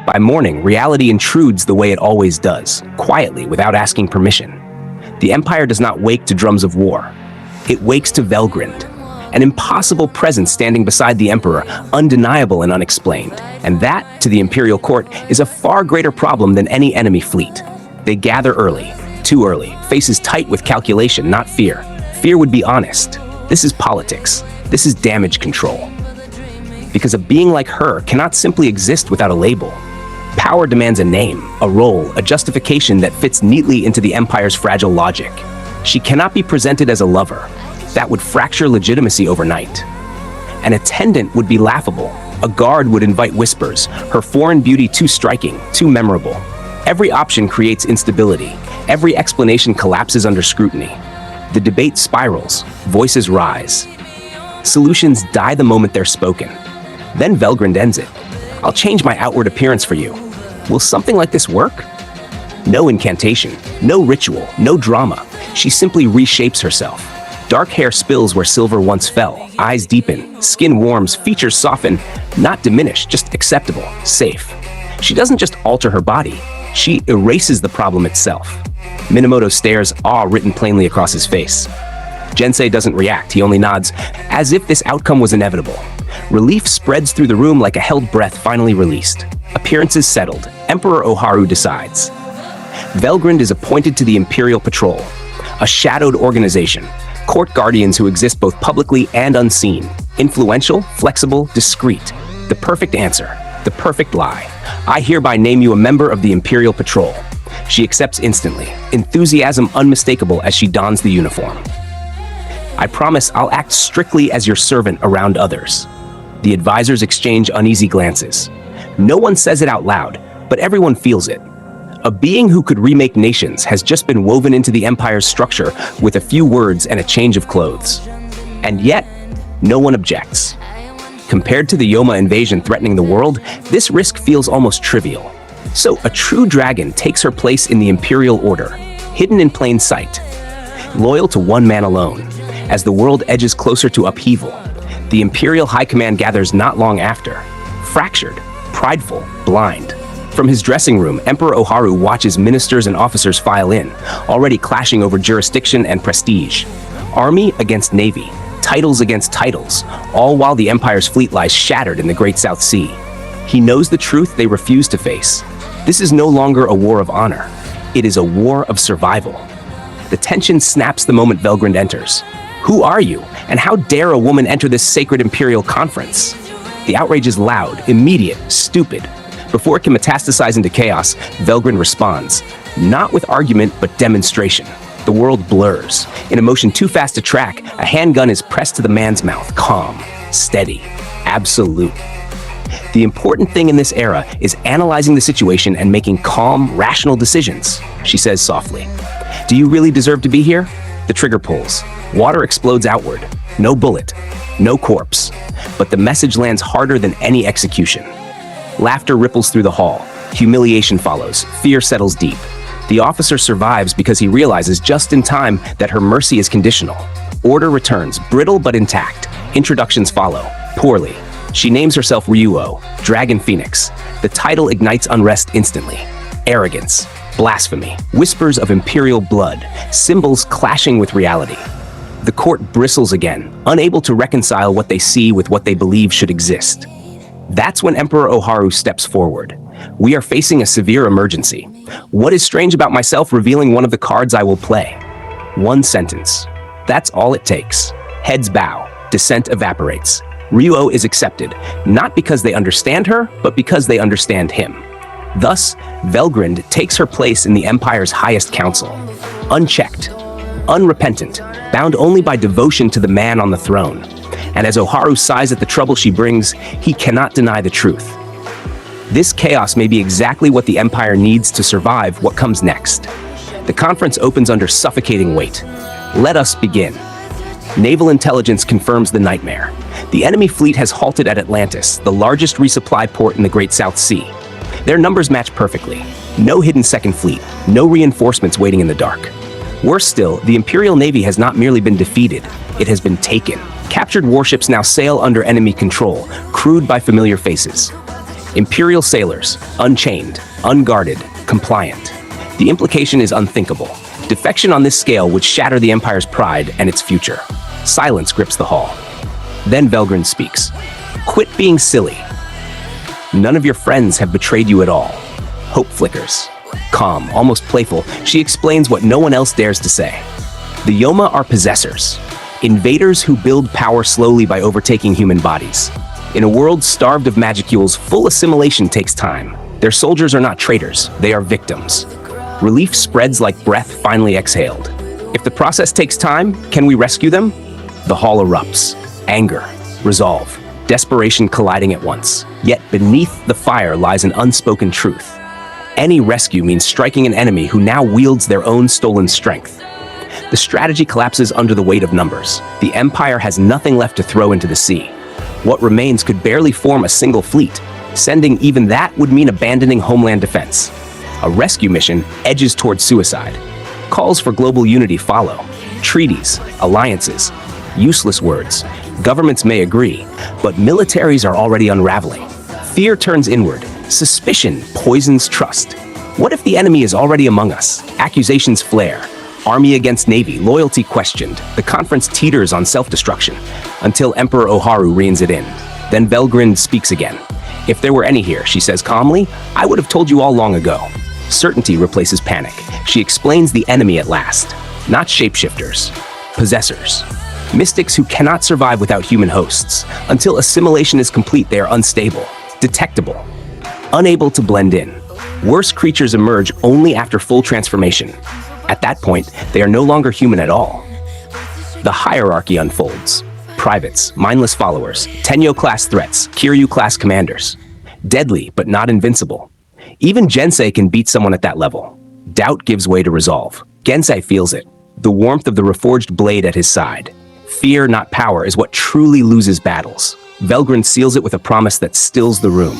By morning, reality intrudes the way it always does, quietly, without asking permission. The Empire does not wake to drums of war. It wakes to Velgrynd, an impossible presence standing beside the Emperor, undeniable and unexplained. And that, to the Imperial Court, is a far greater problem than any enemy fleet. They gather early, too early, faces tight with calculation, not fear. Fear would be honest. This is politics. This is damage control. Because a being like her cannot simply exist without a label. Power demands a name, a role, a justification that fits neatly into the Empire's fragile logic. She cannot be presented as a lover. That would fracture legitimacy overnight. An attendant would be laughable. A guard would invite whispers, her foreign beauty too striking, too memorable. Every option creates instability. Every explanation collapses under scrutiny. The debate spirals, voices rise. Solutions die the moment they're spoken. Then Velgrynd ends it. I'll change my outward appearance for you. Will something like this work? No incantation, no ritual, no drama. She simply reshapes herself. Dark hair spills where silver once fell. Eyes deepen, skin warms, features soften. Not diminished, just acceptable, safe. She doesn't just alter her body. She erases the problem itself. Minamoto stares, awe written plainly across his face. Gensei doesn't react, he only nods, as if this outcome was inevitable. Relief spreads through the room like a held breath finally released. Appearances settled. Emperor Oharu decides. Velgrynd is appointed to the Imperial Patrol, a shadowed organization, court guardians who exist both publicly and unseen. Influential, flexible, discreet. The perfect answer, the perfect lie. I hereby name you a member of the Imperial Patrol. She accepts instantly, enthusiasm unmistakable as she dons the uniform. I promise I'll act strictly as your servant around others. The advisors exchange uneasy glances. No one says it out loud, but everyone feels it. A being who could remake nations has just been woven into the Empire's structure with a few words and a change of clothes. And yet, no one objects. Compared to the Yohma invasion threatening the world, this risk feels almost trivial. So a true dragon takes her place in the Imperial Order, hidden in plain sight. Loyal to one man alone, as the world edges closer to upheaval, the Imperial High Command gathers not long after, fractured, prideful, blind. From his dressing room, Emperor Oharu watches ministers and officers file in, already clashing over jurisdiction and prestige. Army against navy, titles against titles, all while the Empire's fleet lies shattered in the Great South Sea. He knows the truth they refuse to face. This is no longer a war of honor. It is a war of survival. The tension snaps the moment Velgrynd enters. Who are you? And how dare a woman enter this sacred Imperial conference? The outrage is loud, immediate, stupid. Before it can metastasize into chaos, Velgrynd responds. Not with argument, but demonstration. The world blurs. In a motion too fast to track, a handgun is pressed to the man's mouth, calm, steady, absolute. The important thing in this era is analyzing the situation and making calm, rational decisions, she says softly. Do you really deserve to be here? The trigger pulls. Water explodes outward. No bullet. No corpse. But the message lands harder than any execution. Laughter ripples through the hall. Humiliation follows. Fear settles deep. The officer survives because he realizes just in time that her mercy is conditional. Order returns, brittle but intact. Introductions follow. Poorly. She names herself Ryuo, Dragon Phoenix. The title ignites unrest instantly. Arrogance. Blasphemy. Whispers of imperial blood. Symbols clashing with reality. The court bristles again, unable to reconcile what they see with what they believe should exist. That's when Emperor Oharu steps forward. We are facing a severe emergency. What is strange about myself revealing one of the cards I will play? One sentence. That's all it takes. Heads bow. Dissent evaporates. Ryuo is accepted, not because they understand her, but because they understand him. Thus, Velgrynd takes her place in the Empire's highest council. Unchecked, unrepentant, bound only by devotion to the man on the throne. And as Oharu sighs at the trouble she brings, he cannot deny the truth. This chaos may be exactly what the Empire needs to survive what comes next. The conference opens under suffocating weight. Let us begin. Naval intelligence confirms the nightmare. The enemy fleet has halted at Atlantis, the largest resupply port in the Great South Sea. Their numbers match perfectly. No hidden second fleet, no reinforcements waiting in the dark. Worse still, the Imperial Navy has not merely been defeated, it has been taken. Captured warships now sail under enemy control, crewed by familiar faces. Imperial sailors, unchained, unguarded, compliant. The implication is unthinkable. Defection on this scale would shatter the Empire's pride and its future. Silence grips the hall. Then Velgrynd speaks. Quit being silly. None of your friends have betrayed you at all. Hope flickers. Calm, almost playful, she explains what no one else dares to say. The Yohma are possessors, invaders who build power slowly by overtaking human bodies. In a world starved of magicules, full assimilation takes time. Their soldiers are not traitors, they are victims. Relief spreads like breath finally exhaled. If the process takes time, can we rescue them? The hall erupts. Anger, resolve, desperation colliding at once. Yet beneath the fire lies an unspoken truth. Any rescue means striking an enemy who now wields their own stolen strength. The strategy collapses under the weight of numbers. The Empire has nothing left to throw into the sea. What remains could barely form a single fleet. Sending even that would mean abandoning homeland defense. A rescue mission edges towards suicide. Calls for global unity follow. Treaties, alliances, useless words. Governments may agree, but militaries are already unraveling. Fear turns inward. Suspicion poisons trust. What if the enemy is already among us? Accusations flare. Army against navy, loyalty questioned. The conference teeters on self-destruction, until Emperor Oharu reins it in. Then Velgrynd speaks again. If there were any here, she says calmly, I would have told you all long ago. Certainty replaces panic. She explains the enemy at last. Not shapeshifters, possessors. Mystics who cannot survive without human hosts. Until assimilation is complete, they are unstable, detectable, unable to blend in. Worse creatures emerge only after full transformation. At that point, they are no longer human at all. The hierarchy unfolds. Privates, mindless followers, Tenyo-class threats, Kiryu-class commanders. Deadly, but not invincible. Even Gensei can beat someone at that level. Doubt gives way to resolve. Gensei feels it, the warmth of the reforged blade at his side. Fear, not power, is what truly loses battles. Velgrynd seals it with a promise that stills the room.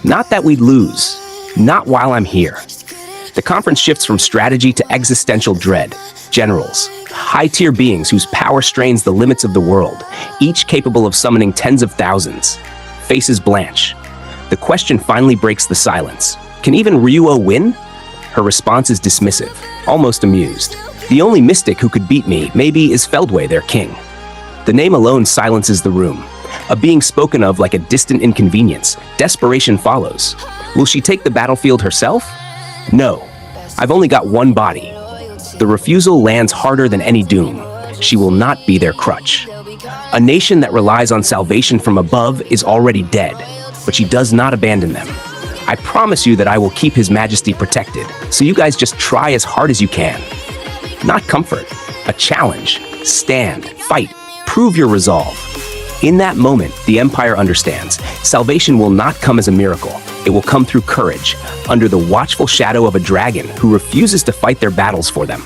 Not that we'd lose. Not while I'm here. The conference shifts from strategy to existential dread. Generals, high-tier beings whose power strains the limits of the world, each capable of summoning tens of thousands. Faces blanch. The question finally breaks the silence. Can even Ryuo win? Her response is dismissive, almost amused. The only mystic who could beat me, maybe, is Feldway, their king. The name alone silences the room. A being spoken of like a distant inconvenience. Desperation follows. Will she take the battlefield herself? No. I've only got one body. The refusal lands harder than any doom. She will not be their crutch. A nation that relies on salvation from above is already dead, but she does not abandon them. I promise you that I will keep His Majesty protected, so you guys just try as hard as you can. Not comfort, a challenge. Stand, fight, prove your resolve. In that moment, the Empire understands. Salvation will not come as a miracle. It will come through courage, under the watchful shadow of a dragon who refuses to fight their battles for them.